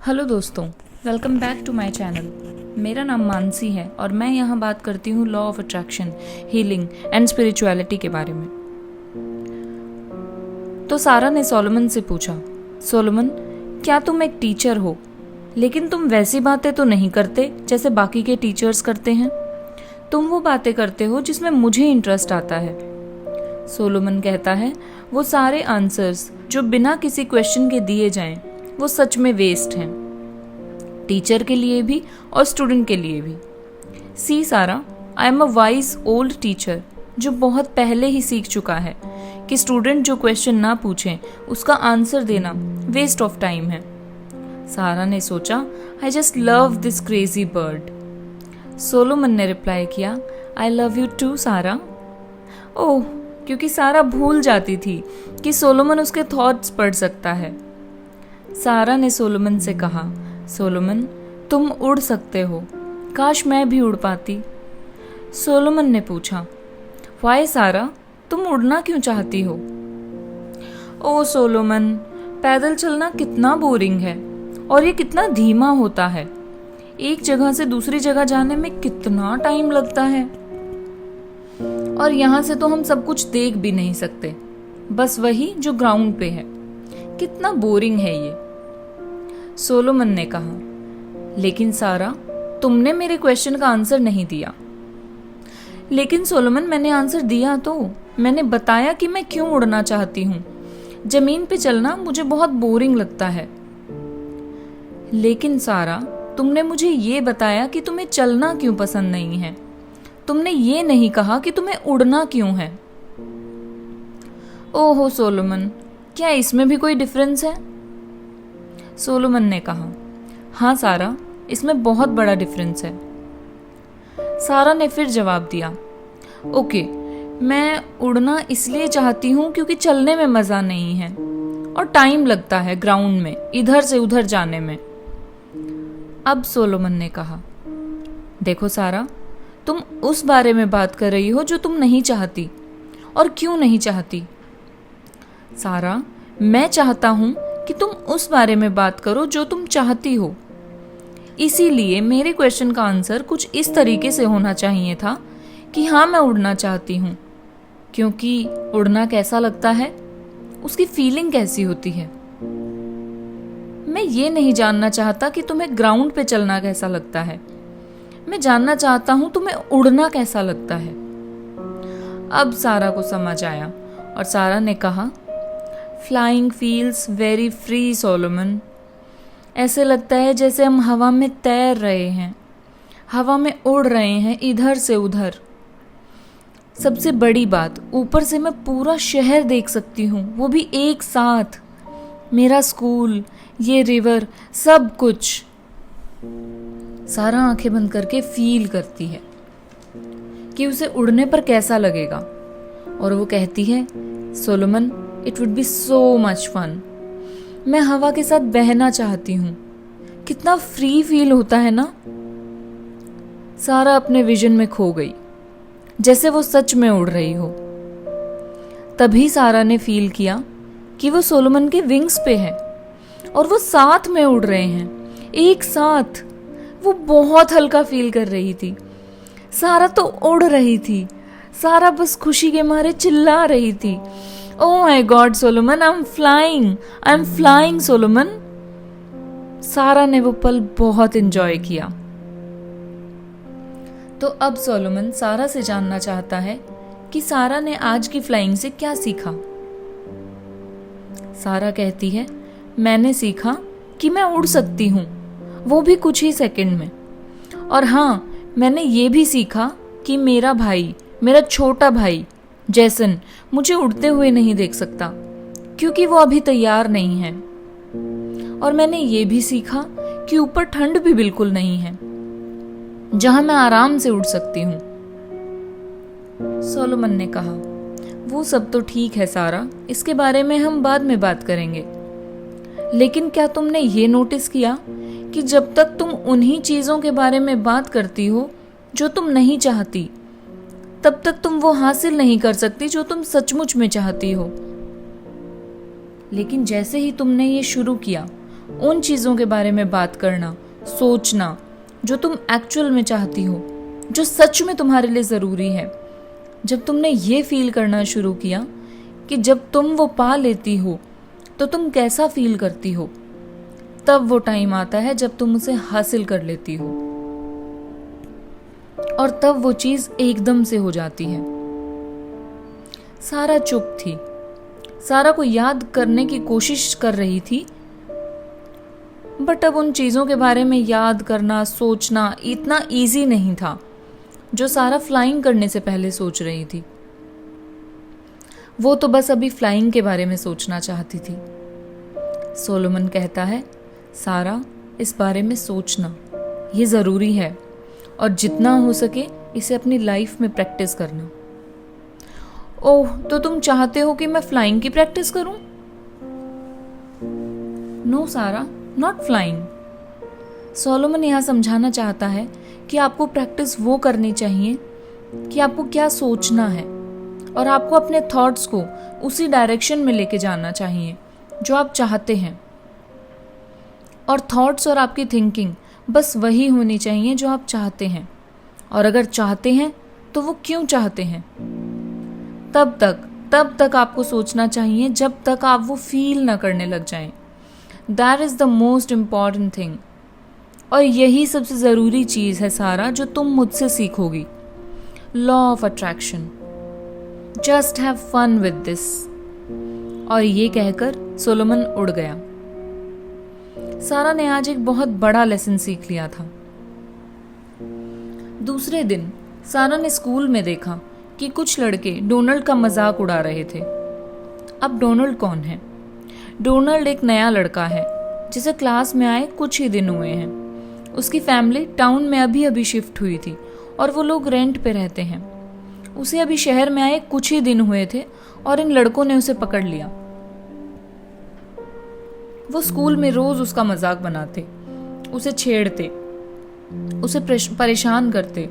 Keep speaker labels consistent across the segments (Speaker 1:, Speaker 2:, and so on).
Speaker 1: Hello दोस्तों, welcome back to my channel. मेरा नाम मानसी है और मैं यहाँ बात करती हूँ law of attraction, healing and spirituality के बारे में। तो सारा ने सोलोमन से पूछा, सोलोमन, क्या तुम एक टीचर हो, लेकिन तुम वैसी बातें तो नहीं करते जैसे बाकी के टीचर्स करते हैं। तुम वो बातें करते हो जिसमें मुझे इंटरेस्ट आता है। सोलोमन कहता है, वो सारे आंसर्स जो बिना किसी क्वेश्चन के दिए जाएं, वो सच में वेस्ट हैं, टीचर के लिए भी और स्टूडेंट के लिए भी। सी सारा, I am a wise old teacher जो बहुत पहले ही सीख चुका है कि स्टूडेंट जो क्वेश्चन ना पूछें उसका आंसर देना वेस्ट ऑफ टाइम है। सारा ने सोचा, I just love this crazy bird. Solomon ने रिप्लाई किया, आई लव यू टू सारा। ओह, क्योंकि सारा भूल जाती थी कि सोलोमन उसके थॉट्स पढ़ सकता है। सारा ने सोलोमन से कहा, सोलोमन, तुम उड़ सकते हो, काश मैं भी उड़ पाती। सोलोमन ने पूछा, वाई सारा, तुम उड़ना क्यों चाहती हो? ओ सोलोमन, पैदल चलना कितना बोरिंग है और ये कितना धीमा होता है। एक जगह से दूसरी जगह जाने में कितना टाइम लगता है, और यहाँ से तो हम सब कुछ देख भी नहीं सकते, बस वही जो ग्राउंड पे है। कितना बोरिंग है ये। सोलोमन ने कहा, लेकिन सारा, तुमने मेरे क्वेश्चन का आंसर नहीं दिया। लेकिन सोलोमन, मैंने आंसर दिया तो। मैंने बताया कि मैं क्यों उड़ना चाहती हूँ। जमीन पे चलना मुझे बहुत बोरिंग लगता है। लेकिन सारा, तुमने मुझे ये बताया कि तुम्हें चलना क्यों पसंद नहीं है। तुमने ये नहीं कहा कि तुम्हें उड़ना क्यों है। ओहो सोलोमन, क्या इसमें भी कोई डिफरेंस है? सोलोमन ने कहा, हाँ सारा, इसमें बहुत बड़ा डिफरेंस है। सारा ने फिर जवाब दिया, ओके, मैं उड़ना इसलिए चाहती हूँ क्योंकि चलने में मज़ा नहीं है और टाइम लगता है ग्राउंड में इधर से उधर जाने में। अब सोलोमन ने कहा, देखो सारा, तुम उस बारे में बात कर रही हो जो तुम नहीं चाहती। और क्यों नहीं चाहती? सारा, मैं चाहता हूं कि तुम उस बारे में बात करो जो तुम चाहती हो। इसीलिए मेरे क्वेश्चन का आंसर कुछ इस तरीके से होना चाहिए था कि हाँ, मैं उड़ना चाहती हूँ, क्योंकि उड़ना कैसा लगता है, उसकी फीलिंग कैसी होती है। मैं ये नहीं जानना चाहता कि तुम्हें ग्राउंड पे चलना कैसा लगता है। मैं जानना चाहता हूं तुम्हें उड़ना कैसा लगता है। अब सारा को समझ आया और सारा ने कहा, flying feels very free Solomon. ऐसे लगता है जैसे हम हवा में तैर रहे हैं, हवा में उड़ रहे हैं इधर से उधर। सबसे बड़ी बात, ऊपर से मैं पूरा शहर देख सकती हूँ, वो भी एक साथ। मेरा स्कूल, ये रिवर, सब कुछ। सारा आंखें बंद करके फील करती है कि उसे उड़ने पर कैसा लगेगा, और वो कहती है, Solomon, it would be so much fun. मैं हवा के साथ बहना चाहती हूँ। कितना फ्री फील होता है ना। सारा अपने विजन में खो गई, जैसे वो सच में उड़ रही हो। तभी सारा ने फील किया कि वो सोलोमन के विंग्स पे है और वो साथ में उड़ रहे हैं, एक साथ। वो बहुत हल्का फील कर रही थी। सारा तो उड़ रही थी। सारा बस खुशी के मारे चिल्ला रही थी, oh my God Solomon, I am flying Solomon. सारा ने वो पल बहुत एंजॉय किया। तो अब सोलोमन सारा से जानना चाहता है कि सारा ने आज की फ्लाइंग से क्या सीखा। सारा कहती है, मैंने सीखा कि मैं उड़ सकती हूँ, वो भी कुछ ही सेकंड में। और हाँ, मैंने ये भी सीखा कि मेरा भाई, मेरा छोटा भाई जैसन, मुझे उड़ते हुए नहीं देख सकता क्योंकि वो अभी तैयार नहीं है। और मैंने ये भी सीखा कि ऊपर ठंड भी बिल्कुल नहीं है, जहां मैं आराम से उड़ सकती हूँ। सोलोमन ने कहा, वो सब तो ठीक है सारा, इसके बारे में हम बाद में बात करेंगे। लेकिन क्या तुमने ये नोटिस किया कि जब तक तुम उन्हीं चीजों के बारे में बात करती हो जो तुम नहीं चाहती, तब तक तुम वो हासिल नहीं कर सकती जो तुम सचमुच में चाहती हो। लेकिन जैसे ही तुमने ये शुरू किया उन चीज़ों के बारे में बात करना, सोचना जो तुम एक्चुअल में चाहती हो, जो सच में तुम्हारे लिए ज़रूरी है। जब तुमने ये फील करना शुरू किया कि जब तुम वो पा लेती हो तो तुम कैसा फील करती हो, तब वो टाइम आता है जब तुम उसे हासिल कर लेती हो, और तब वो चीज़ एकदम से हो जाती है। सारा चुप थी। सारा को याद करने की कोशिश कर रही थी, बट अब उन चीज़ों के बारे में याद करना, सोचना इतना इजी नहीं था जो सारा फ्लाइंग करने से पहले सोच रही थी। वो तो बस अभी फ्लाइंग के बारे में सोचना चाहती थी। सोलोमन कहता है, सारा, इस बारे में सोचना ये ज़रूरी है, और जितना हो सके इसे अपनी लाइफ में प्रैक्टिस करना। ओह, तो तुम चाहते हो कि मैं फ्लाइंग की प्रैक्टिस करूं? नो सारा, नॉट फ्लाइंग। सोलोमन यहां समझाना चाहता है कि आपको प्रैक्टिस वो करनी चाहिए कि आपको क्या सोचना है, और आपको अपने थॉट्स को उसी डायरेक्शन में लेके जाना चाहिए जो आप चाहते हैं। और थॉट्स और आपकी थिंकिंग बस वही होनी चाहिए जो आप चाहते हैं, और अगर चाहते हैं तो वो क्यों चाहते हैं। तब तक आपको सोचना चाहिए जब तक आप वो फील ना करने लग जाएं। That is the most important thing, और यही सबसे ज़रूरी चीज़ है सारा जो तुम मुझसे सीखोगी। Law of attraction. Just have fun with this. और ये कहकर सोलोमन उड़ गया। सारा ने आज एक बहुत बड़ा लेसन सीख लिया था। दूसरे दिन सारा ने स्कूल में देखा कि कुछ लड़के डोनाल्ड का मजाक उड़ा रहे थे। अब डोनाल्ड कौन है? डोनाल्ड एक नया लड़का है जिसे क्लास में आए कुछ ही दिन हुए हैं। उसकी फैमिली टाउन में अभी अभी शिफ्ट हुई थी और वो लोग रेंट पे रहते हैं। उसे अभी शहर में आए कुछ ही दिन हुए थे और इन लड़कों ने उसे पकड़ लिया। वो स्कूल में रोज उसका मजाक बनाते, उसे छेड़ते, उसे परेशान करते,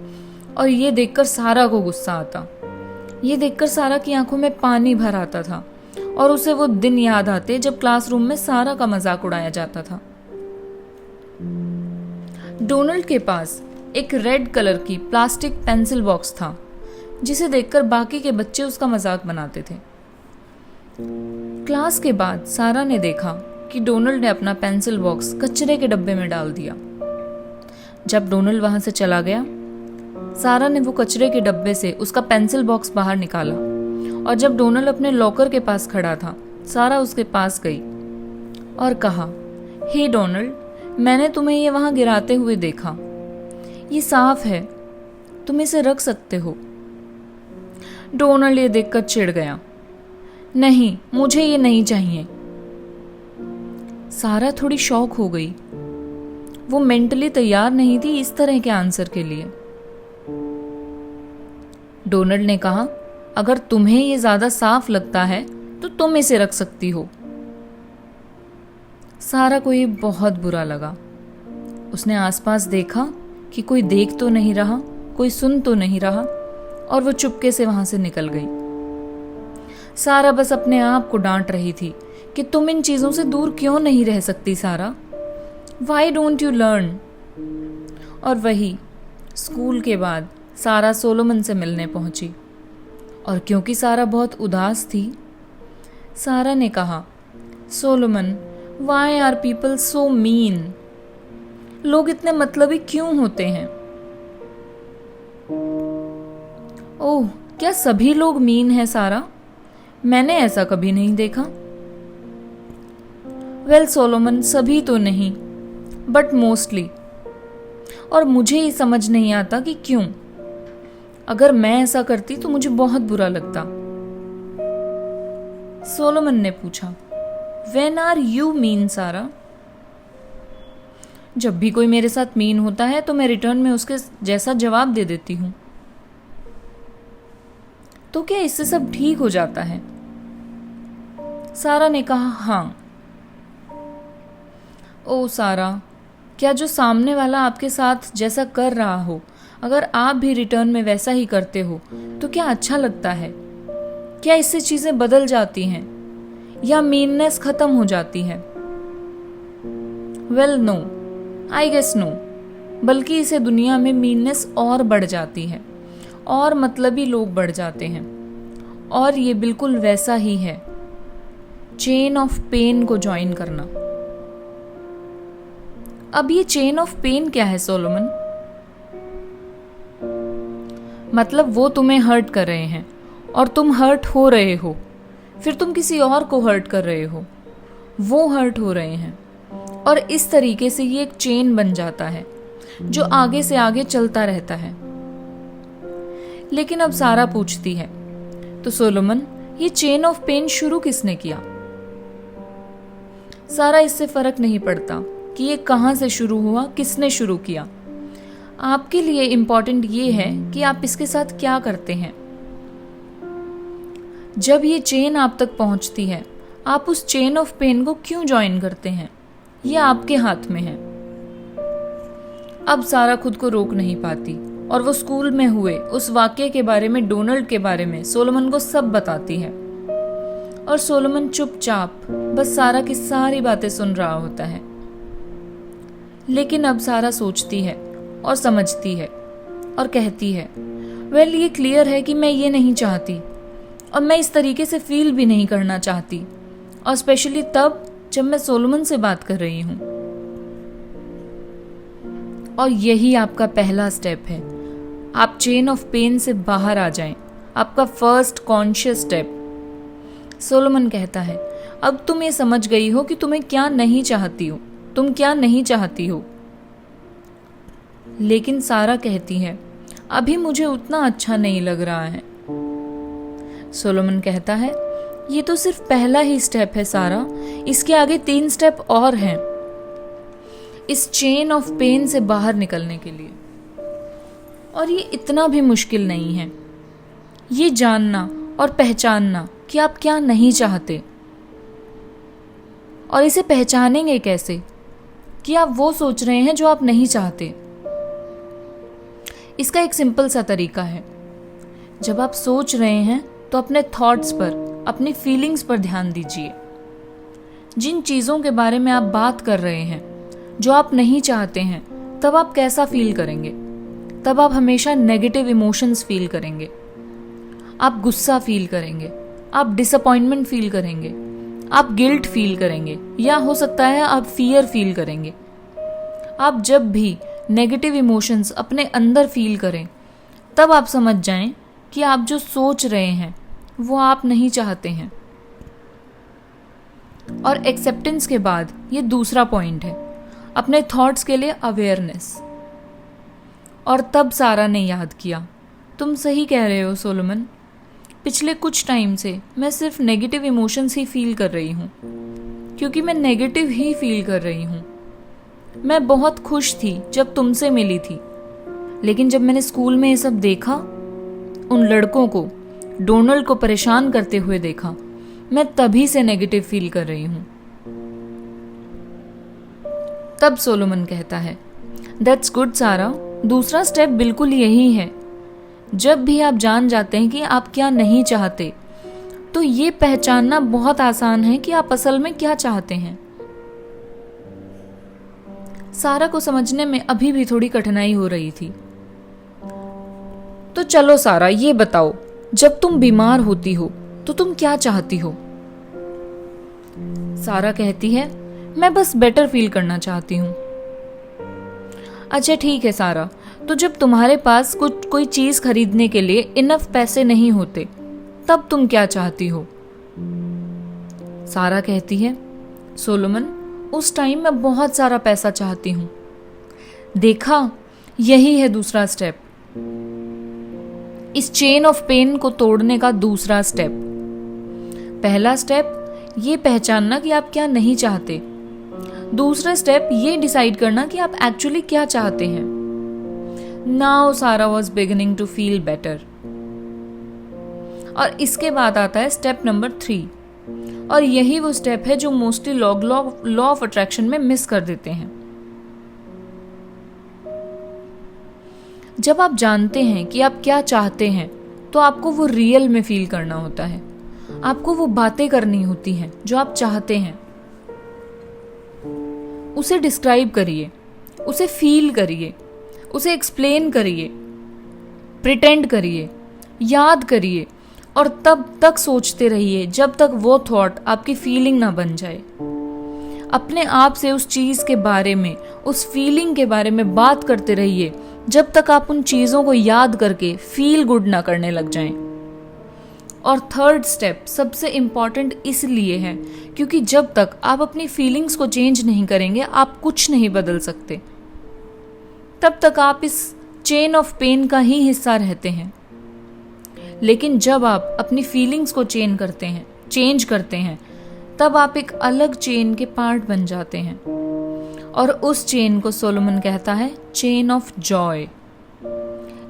Speaker 1: और ये देखकर सारा को गुस्सा आता। ये देखकर सारा की आंखों में पानी भर आता था और उसे वो दिन याद आते जब क्लासरूम में सारा का मजाक उड़ाया जाता था। डोनाल्ड के पास एक रेड कलर की प्लास्टिक पेंसिल बॉक्स था जिसे देखकर बाकी के बच्चे उसका मजाक बनाते थे। क्लास के बाद सारा ने देखा कि डोनाल्ड ने अपना पेंसिल बॉक्स कचरे के डब्बे में डाल दिया। जब डोनाल्ड वहां से चला गया, सारा ने वो कचरे के डब्बे से उसका पेंसिल बॉक्स बाहर निकाला, और जब डोनाल्ड अपने लॉकर के पास खड़ा था, सारा उसके पास गई और कहा, हे डोनाल्ड, मैंने तुम्हें ये वहां गिराते हुए देखा। ये साफ है, तुम इसे रख सकते हो। डोनाल्ड ये देखकर चिढ़ गया, नहीं, मुझे ये नहीं चाहिए। सारा थोड़ी शॉक हो गई। वो मेंटली तैयार नहीं थी इस तरह के आंसर के लिए। डोनाल्ड ने कहा, अगर तुम्हें ये ज्यादा साफ लगता है तो तुम इसे रख सकती हो। सारा को ये बहुत बुरा लगा। उसने आसपास देखा कि कोई देख तो नहीं रहा, कोई सुन तो नहीं रहा, और वो चुपके से वहां से निकल गई। सारा बस अपने आप को डांट रही थी कि तुम इन चीजों से दूर क्यों नहीं रह सकती सारा? Why don't you learn? और वही स्कूल के बाद सारा सोलोमन से मिलने पहुंची, और क्योंकि सारा बहुत उदास थी, सारा ने कहा, Solomon, why are people so mean? लोग इतने मतलबी क्यों होते हैं? ओह, क्या सभी लोग मीन हैं सारा? मैंने ऐसा कभी नहीं देखा। वेल सोलोमन, सभी तो नहीं, बट मोस्टली। और मुझे ही समझ नहीं आता कि क्यों। अगर मैं ऐसा करती तो मुझे बहुत बुरा लगता। सोलोमन ने पूछा, When are you mean, सारा? जब भी कोई मेरे साथ मीन होता है तो मैं रिटर्न में उसके जैसा जवाब दे देती हूं। तो क्या इससे सब ठीक हो जाता है? सारा ने कहा, हाँ। ओ सारा, क्या जो सामने वाला आपके साथ जैसा कर रहा हो, अगर आप भी रिटर्न में वैसा ही करते हो तो क्या अच्छा लगता है? क्या इससे चीजें बदल जाती हैं या मीननेस खत्म हो जाती है? Well no, I guess no, बल्कि इसे दुनिया में मीननेस और बढ़ जाती है और मतलबी लोग बढ़ जाते हैं। और ये बिल्कुल वैसा ही है, चेन ऑफ पेन को ज्वाइन करना। अब ये चेन ऑफ पेन क्या है सोलोमन? मतलब वो तुम्हें हर्ट कर रहे हैं और तुम हर्ट हो रहे हो, फिर तुम किसी और को हर्ट कर रहे हो, वो हर्ट हो रहे हैं, और इस तरीके से ये एक चेन बन जाता है जो आगे से आगे चलता रहता है। लेकिन अब सारा पूछती है, तो सोलोमन ये चेन ऑफ पेन शुरू किसने किया? सारा इससे फर्क नहीं पड़ता कि ये कहां से शुरू हुआ, किसने शुरू किया। आपके लिए इंपॉर्टेंट ये है कि आप इसके साथ क्या करते हैं। जब ये चेन आप तक पहुंचती है, आप उस चेन ऑफ पेन को क्यों ज्वाइन करते हैं, ये आपके हाथ में है। अब सारा खुद को रोक नहीं पाती और वो स्कूल में हुए उस वाक्य के बारे में, डोनाल्ड के बारे में सोलोमन को सब बताती है। और सोलोमन चुपचाप बस सारा की सारी बातें सुन रहा होता है। लेकिन अब सारा सोचती है और समझती है और कहती है, वेल ये क्लियर है कि मैं ये नहीं चाहती और मैं इस तरीके से फील भी नहीं करना चाहती, और स्पेशली तब जब मैं सोलोमन से बात कर रही हूं। और यही आपका पहला स्टेप है, आप चेन ऑफ पेन से बाहर आ जाएं, आपका फर्स्ट कॉन्शियस स्टेप। सोलोमन कहता है, अब तुम ये समझ गई हो कि तुम्हें क्या नहीं चाहती हो, तुम क्या नहीं चाहती हो। लेकिन सारा कहती है, अभी मुझे उतना अच्छा नहीं लग रहा है। सोलोमन कहता है, ये तो सिर्फ पहला ही स्टेप है सारा, इसके आगे 3 स्टेप और हैं इस चेन ऑफ पेन से बाहर निकलने के लिए। और ये इतना भी मुश्किल नहीं है, ये जानना और पहचानना कि आप क्या नहीं चाहते। और इसे पहचानेंगे कैसे कि आप वो सोच रहे हैं जो आप नहीं चाहते? इसका एक सिंपल सा तरीका है, जब आप सोच रहे हैं तो अपने थॉट्स पर, अपनी फीलिंग्स पर ध्यान दीजिए। जिन चीज़ों के बारे में आप बात कर रहे हैं जो आप नहीं चाहते हैं, तब आप कैसा फील करेंगे? तब आप हमेशा नेगेटिव इमोशंस फील करेंगे। आप गुस्सा फील करेंगे, आप डिसअपॉइंटमेंट फील करेंगे, आप गिल्ट फील करेंगे, या हो सकता है आप फियर फील करेंगे। आप जब भी नेगेटिव इमोशंस अपने अंदर फील करें, तब आप समझ जाएं कि आप जो सोच रहे हैं वो आप नहीं चाहते हैं। और एक्सेप्टेंस के बाद ये दूसरा पॉइंट है, अपने थॉट्स के लिए अवेयरनेस। और तब सारा ने याद किया, तुम सही कह रहे हो सोलोमन, पिछले कुछ टाइम से मैं सिर्फ नेगेटिव इमोशंस ही फील कर रही हूँ, क्योंकि मैं नेगेटिव ही फील कर रही हूँ। मैं बहुत खुश थी जब तुमसे मिली थी, लेकिन जब मैंने स्कूल में ये सब देखा, उन लड़कों को, डोनाल्ड को परेशान करते हुए देखा, मैं तभी से नेगेटिव फील कर रही हूं। तब सोलोमन कहता है, दैट्स गुड सारा, दूसरा स्टेप बिल्कुल यही है। जब भी आप जान जाते हैं कि आप क्या नहीं चाहते, तो ये पहचानना बहुत आसान है कि आप असल में क्या चाहते हैं। सारा को समझने में अभी भी थोड़ी कठिनाई हो रही थी। तो चलो सारा, ये बताओ, जब तुम बीमार होती हो तो तुम क्या चाहती हो? सारा कहती है, मैं बस बेटर फील करना चाहती हूँ। अच्छा ठीक है सारा, तो जब तुम्हारे पास कोई चीज खरीदने के लिए इनफ पैसे नहीं होते, तब तुम क्या चाहती हो? सारा कहती है, सोलोमन उस टाइम मैं बहुत सारा पैसा चाहती हूँ। देखा, यही है दूसरा स्टेप, इस चेन ऑफ पेन को तोड़ने का दूसरा स्टेप। पहला स्टेप ये पहचानना कि आप क्या नहीं चाहते, दूसरा स्टेप ये डिसाइड करना कि आप एक्चुअली क्या चाहते हैं। Now Sarah was beginning to feel better. और इसके बाद आता है स्टेप नंबर 3, और यही वो स्टेप है जो मोस्टली लॉ ऑफ अट्रैक्शन में मिस कर देते हैं। जब आप जानते हैं कि आप क्या चाहते हैं, तो आपको वो रियल में फील करना होता है, आपको वो बातें करनी होती हैं जो आप चाहते हैं। उसे डिस्क्राइब करिए, उसे फील करिए, उसे एक्सप्लेन करिए, प्रिटेंड करिए, याद करिए और तब तक सोचते रहिए जब तक वो थॉट आपकी फीलिंग ना बन जाए। अपने आप से उस चीज़ के बारे में, उस फीलिंग के बारे में बात करते रहिए जब तक आप उन चीज़ों को याद करके फील गुड ना करने लग जाएं। और थर्ड स्टेप सबसे इम्पॉर्टेंट इसलिए है क्योंकि जब तक आप अपनी फीलिंग्स को चेंज नहीं करेंगे आप कुछ नहीं बदल सकते। तब तक आप इस चेन ऑफ पेन का ही हिस्सा रहते हैं। लेकिन जब आप अपनी फीलिंग्स को चेंज करते हैं तब आप एक अलग चेन के पार्ट बन जाते हैं। और उस चेन को सोलोमन कहता है chain of Joy,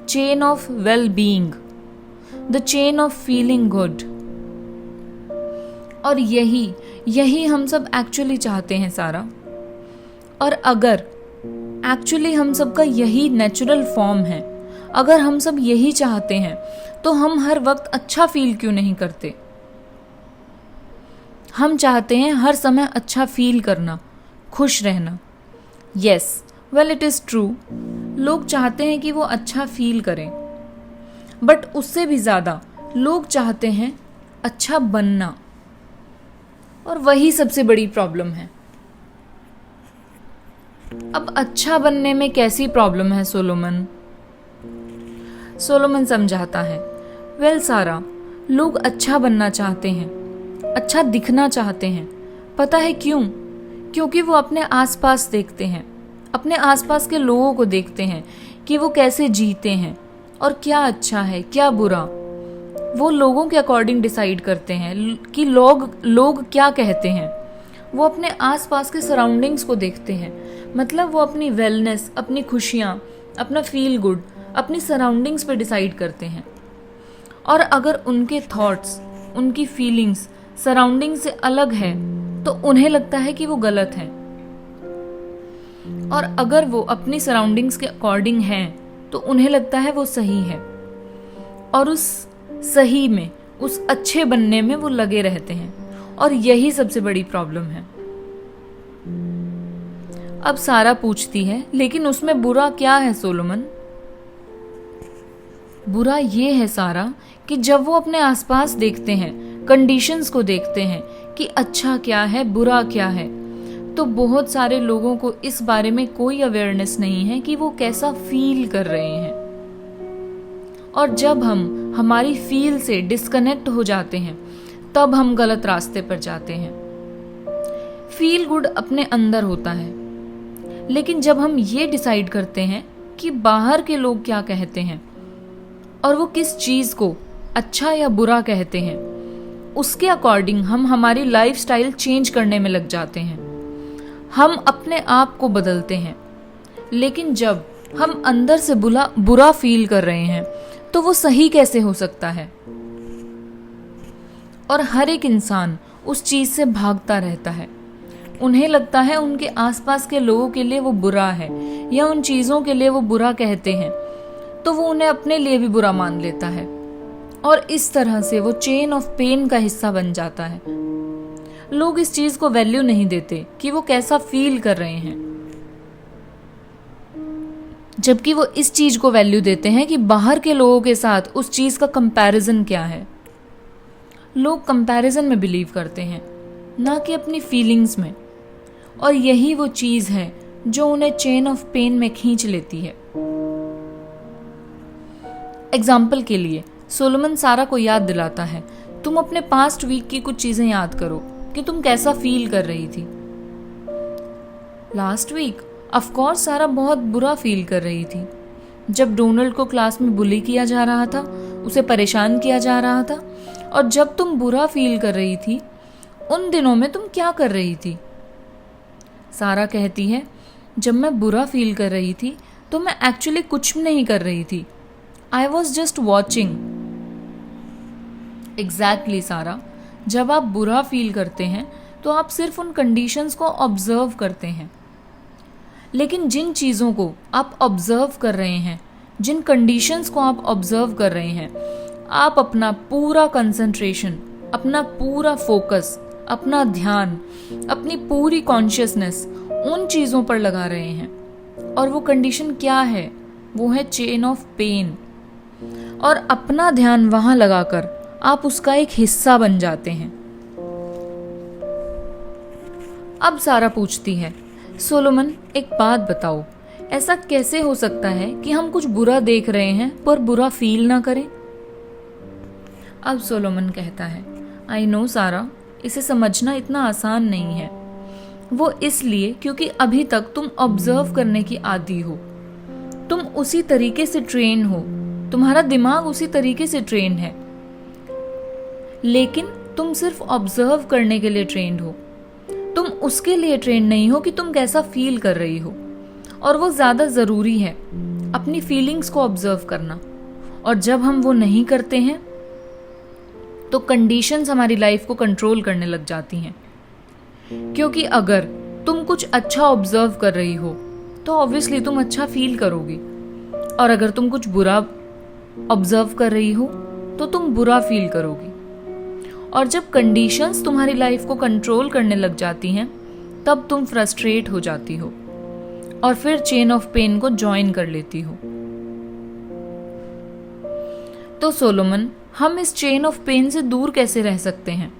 Speaker 1: chain of well being, the chain of feeling good. और यही हम सब एक्चुअली चाहते हैं सारा। और अगर एक्चुअली हम सब का यही नेचुरल फॉर्म है, अगर हम सब यही चाहते हैं तो हम हर वक्त अच्छा फील क्यों नहीं करते? हम चाहते हैं हर समय अच्छा फील करना, खुश रहना। Yes, well it is true, लोग चाहते हैं कि वो अच्छा फील करें, बट उससे भी ज़्यादा लोग चाहते हैं अच्छा बनना। और वही सबसे बड़ी प्रॉब्लम है। अब अच्छा बनने में कैसी प्रॉब्लम है सोलोमन? सोलोमन समझाता है, वेल सारा, लोग अच्छा बनना चाहते हैं, अच्छा दिखना चाहते हैं। पता है क्यों? क्योंकि वो अपने आसपास देखते हैं, अपने आसपास के लोगों को देखते हैं कि वो कैसे जीते हैं और क्या अच्छा है क्या बुरा। वो लोगों के अकॉर्डिंग डिसाइड करते हैं कि लोग क्या कहते हैं। वो अपने आसपास के सराउंडिंग्स को देखते हैं, मतलब वो अपनी वेलनेस, अपनी खुशियाँ, अपना फील गुड अपनी सराउंडिंग्स पे डिसाइड करते हैं। और अगर उनके थॉट्स, उनकी फीलिंग्स सराउंडिंग से अलग है तो उन्हें लगता है कि वो गलत है। और अगर वो अपनी सराउंडिंग्स के अकॉर्डिंग हैं तो उन्हें लगता है वो सही है। और उस सही में, उस अच्छे बनने में वो लगे रहते हैं। और यही सबसे बड़ी प्रॉब्लम है। अब सारा पूछती है, लेकिन उसमें बुरा क्या है सोलोमन? बुरा ये है सारा कि जब वो अपने आसपास देखते हैं, कंडीशंस को देखते हैं कि अच्छा क्या है बुरा क्या है, तो बहुत सारे लोगों को इस बारे में कोई अवेयरनेस नहीं है कि वो कैसा फील कर रहे हैं। और जब हम हमारी फील से डिस्कनेक्ट हो जाते हैं तब हम गलत रास्ते पर जाते हैं। फील गुड अपने अंदर होता है, लेकिन जब हम ये डिसाइड करते हैं कि बाहर के लोग क्या कहते हैं और वो किस चीज़ को अच्छा या बुरा कहते हैं, उसके अकॉर्डिंग हम हमारी लाइफस्टाइल चेंज करने में लग जाते हैं। हम अपने आप को बदलते हैं। लेकिन जब हम अंदर से बुरा फील कर रहे हैं तो वो सही कैसे हो सकता है? और हर एक इंसान उस चीज़ से भागता रहता है। उन्हें लगता है उनके आसपास के लोगों के लिए वो बुरा है या उन चीज़ों के लिए वो बुरा कहते हैं, तो वो उन्हें अपने लिए भी बुरा मान लेता है। और इस तरह से वो चेन ऑफ पेन का हिस्सा बन जाता है। लोग इस चीज़ को वैल्यू नहीं देते कि वो कैसा फील कर रहे हैं, जबकि वो इस चीज़ को वैल्यू देते हैं कि बाहर के लोगों के साथ उस चीज़ का कंपैरिजन क्या है। लोग कंपैरिजन में बिलीव करते हैं, ना कि अपनी फीलिंग्स में। और यही वो चीज़ है जो उन्हें चेन ऑफ पेन में खींच लेती है। एग्जाम्पल के लिए सोलोमन सारा को याद दिलाता है, तुम अपने पास्ट वीक की कुछ चीज़ें याद करो कि तुम कैसा फील कर रही थी। लास्ट वीक ऑफ कोर्स सारा बहुत बुरा फील कर रही थी। जब डोनाल्ड को क्लास में बुली किया जा रहा था, उसे परेशान किया जा रहा था। और जब तुम बुरा फील कर रही थी, उन दिनों में तुम क्या कर रही थी? सारा कहती है, जब मैं बुरा फील कर रही थी तो मैं एक्चुअली कुछ नहीं कर रही थी। I was just watching. Exactly सारा, जब आप बुरा फील करते हैं तो आप सिर्फ उन कंडीशंस को ऑब्जर्व करते हैं। लेकिन जिन चीज़ों को आप ऑब्जर्व कर रहे हैं, जिन कंडीशंस को आप ऑब्जर्व कर रहे हैं, आप अपना पूरा कंसंट्रेशन, अपना पूरा फोकस, अपना ध्यान, अपनी पूरी कॉन्शियसनेस उन चीज़ों पर लगा रहे हैं, और वो कंडीशन क्या है? वो है चेन ऑफ पेन। और अपना ध्यान वहां लगाकर आप उसका एक हिस्सा बन जाते हैं। अब सारा पूछती है, सोलोमन एक बात बताओ, ऐसा कैसे हो सकता है कि हम कुछ बुरा देख रहे हैं पर बुरा फील ना करें? अब सोलोमन कहता है, आई नो सारा, इसे समझना इतना आसान नहीं है। वो इसलिए क्योंकि अभी तक तुम ऑब्जर्व करने की आदी हो, तुम उसी तरीके से ट्रेन हो, तुम्हारा दिमाग उसी तरीके से ट्रेन है, लेकिन तुम सिर्फ ऑब्जर्व करने के लिए ट्रेंड हो। तुम उसके लिए ट्रेन नहीं हो कि तुम कैसा फील कर रही हो, और वो ज्यादा जरूरी है, अपनी फीलिंग्स को ऑब्जर्व करना। और जब हम वो नहीं करते हैं तो कंडीशंस हमारी लाइफ को कंट्रोल करने लग जाती हैं। क्योंकि अगर तुम कुछ अच्छा ऑब्जर्व कर रही हो तो ऑब्वियसली तुम अच्छा फील करोगी, और अगर तुम कुछ बुरा ऑब्जर्व कर रही हो तो तुम बुरा फील करोगी। और जब कंडीशंस तुम्हारी लाइफ को कंट्रोल करने लग जाती हैं तब तुम फ्रस्ट्रेट हो जाती हो और फिर चेन ऑफ पेन को ज्वाइन कर लेती हो। तो सोलोमन, हम इस चेन ऑफ पेन से दूर कैसे रह सकते हैं,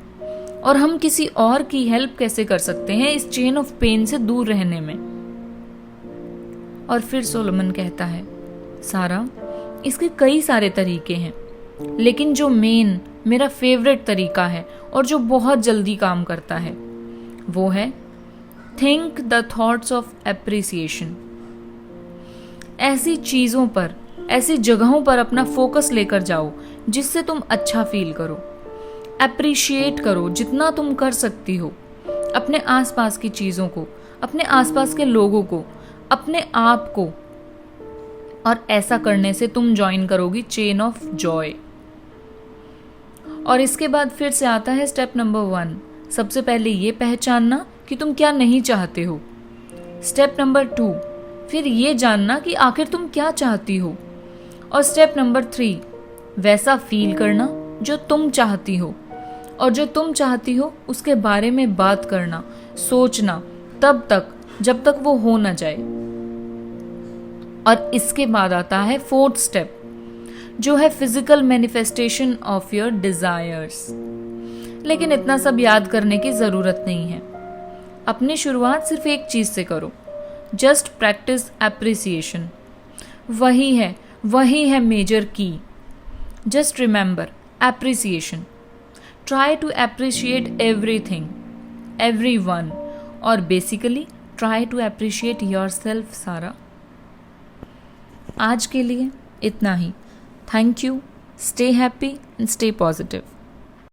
Speaker 1: और हम किसी और की हेल्प कैसे कर सकते हैं इस चेन ऑफ पेन से दूर रहने में? और फिर सोलोमन कहता है, सारा, इसके कई सारे तरीके हैं, लेकिन जो मेरा फेवरेट तरीका है और जो बहुत जल्दी काम करता है वो है think the thoughts of appreciation. ऐसी चीजों पर, ऐसी जगहों पर अपना फोकस लेकर जाओ जिससे तुम अच्छा फील करो। एप्रिशिएट करो जितना तुम कर सकती हो, अपने आसपास की चीजों को, अपने आसपास के लोगों को, अपने आप को। और ऐसा करने से तुम ज्वाइन करोगी चेन ऑफ जॉय। और इसके बाद फिर से आता है स्टेप नंबर 1, सबसे पहले ये पहचानना कि तुम क्या नहीं चाहते हो। स्टेप नंबर 2, फिर ये जानना कि आखिर तुम क्या चाहती हो। और स्टेप नंबर 3, वैसा फील करना जो तुम चाहती हो, और जो तुम चाहती हो उसके बारे में बात करना, सोचना, तब तक जब तक वो हो ना जाए। और इसके बाद आता है 4th स्टेप, जो है physical manifestation of your desires. लेकिन इतना सब याद करने की जरूरत नहीं है। अपनी शुरुआत सिर्फ एक चीज से करो, जस्ट प्रैक्टिस एप्रिसिएशन। वही है मेजर की। Just remember appreciation. Try to appreciate everything, everyone, और basically try to appreciate yourself. Sara, आज के लिए इतना ही। Thank you. Stay happy and stay positive.